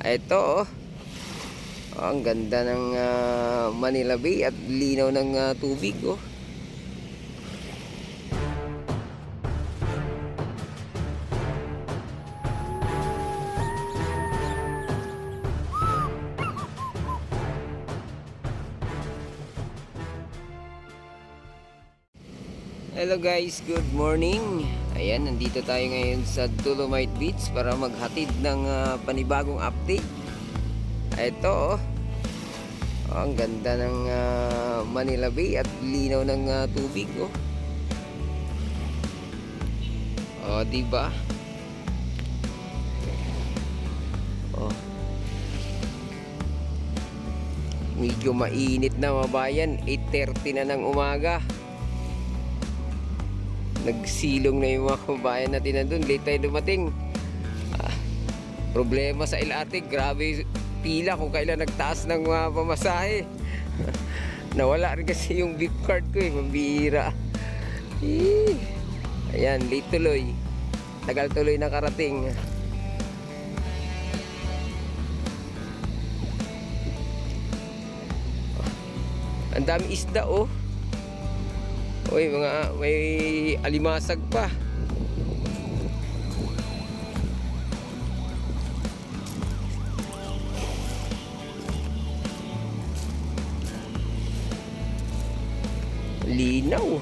Ito, ang ganda ng Manila Bay at linaw ng tubig, oh. Hello guys, good morning. Ayan, nandito tayo ngayon sa Dolomite Beach para maghatid ng panibagong update. Ito, oh, ang ganda ng Manila Bay at linaw ng tubig, oh. Oh, diba? Oh. Medyo mainit na, mga bayan. 8:30 na ng umaga. Nagsilong na yung mga kabayan natin nandun. Late tayo dumating. Problema sa LRT, grabe pila kung kailan nagtaas ng mga pamasahe. Nawala rin kasi yung beep card ko, mambihira. Ayan, late tuloy. Tagal tuloy nakarating. Ang dami isda, oh. Uy, may alimasag pa. Linaw.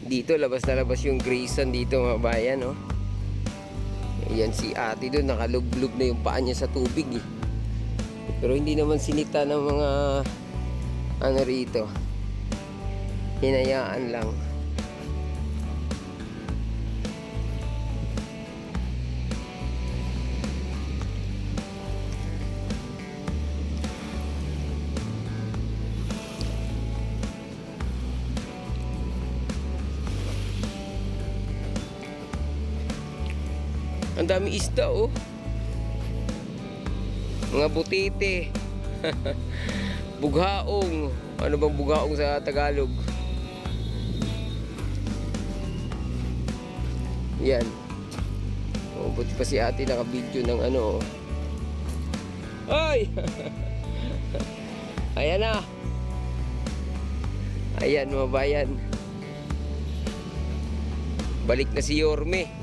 Dito, labas na labas yung Grayson dito, mga bayan, oh. Ayan si ate doon, nakalublog na yung paa niya sa tubig, eh. Pero hindi naman sinita ng mga ano rito. Hinayaan lang. Ang dami isda, oh. Mga butite. Bughaong. Ano bang bughaong sa Tagalog? Yan. Oh, buti pa si ate naka-video ng ano, oh. Ay! Ayan na. Ayan, mga bayan. Balik na si Yorme.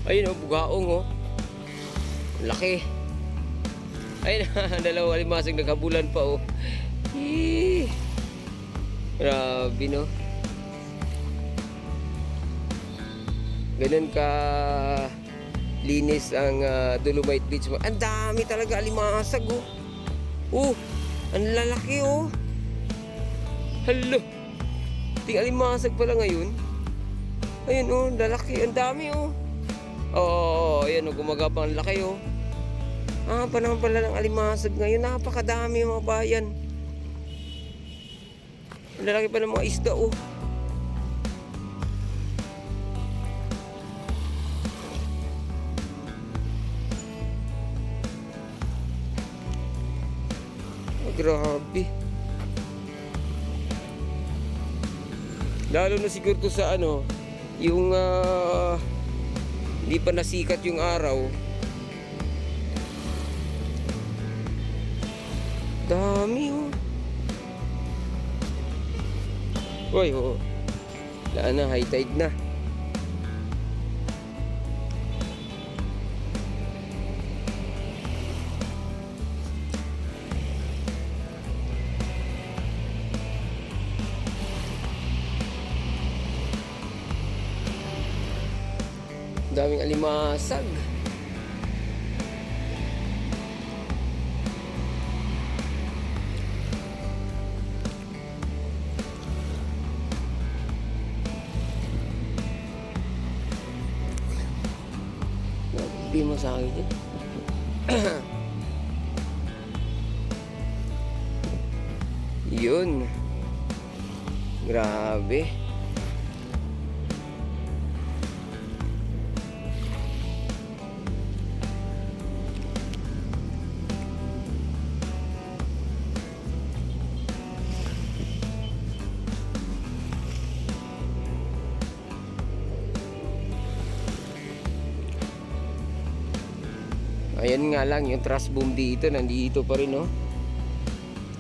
Ayun, oh, bugaong, oh. Laki. Ayun, dalawa alimasag naghabulan pa, oh. Grabe, no. Ganun ka linis ang Dolomite Beach. Ang dami talaga alimasag, oh. Ang lalaki, oh. Hello. Ting alimasag pala ngayon. Ayun, oh, lalaki. Ang dami, oh. Oo, ayan, oh, gumagapang laki, oh. Panahon pala ng alimasag ngayon. Napakadami, mga bayan. Ang lalaki pa ng mga isda, oh. Grabe. Lalo na siguro to sa ano, yung hindi pa nasikat yung araw. Dami oh. Uy, oh. Wala na, high tide na. Daming alimasag. Nabi mo sa akin dyan. Yun. Grabe. Ayan nga lang, yung truss boom dito, nandito pa rin, oh.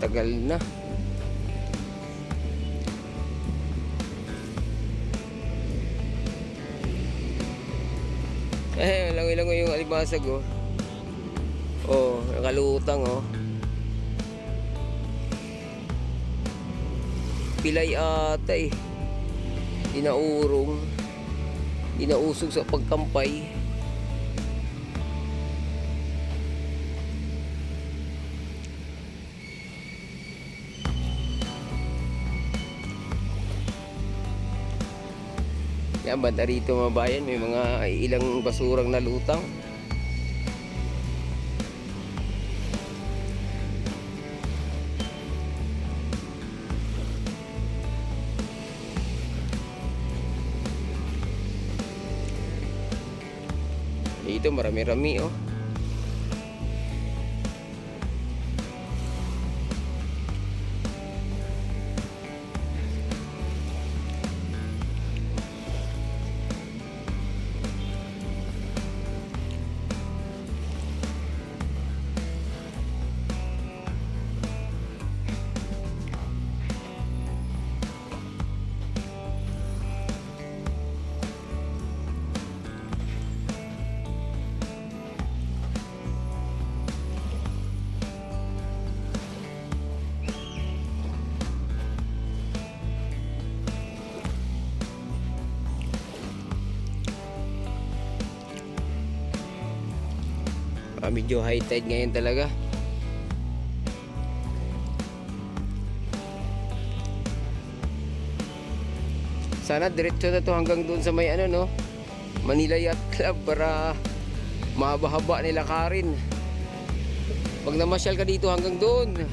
Tagal na. Langoy-langoy yung alimasag, oh. Oh, nakalutang, oh. Pilay ata, eh. Dinaurong. Dinausog sa pagkampay. Yan, banda rito mga bayan, may mga ilang basurang nalutang. Dito marami-rami, oh. Medyo high tide ngayon talaga. Sana diretso na to hanggang doon sa may ano, no, Manila Yacht Club, para mahaba-haba nila karin. Pag namasyal ka dito hanggang doon.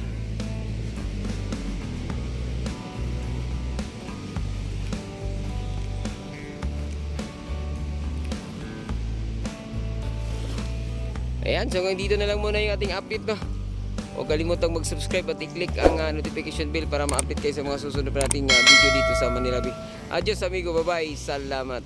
Ayan, so hanggang dito na lang muna yung ating update, no. Huwag kalimutang mag-subscribe at i-click ang notification bell para ma-update kayo sa mga susunod pa nating video dito sa Manila Bay. Adios amigo, bye-bye, salamat.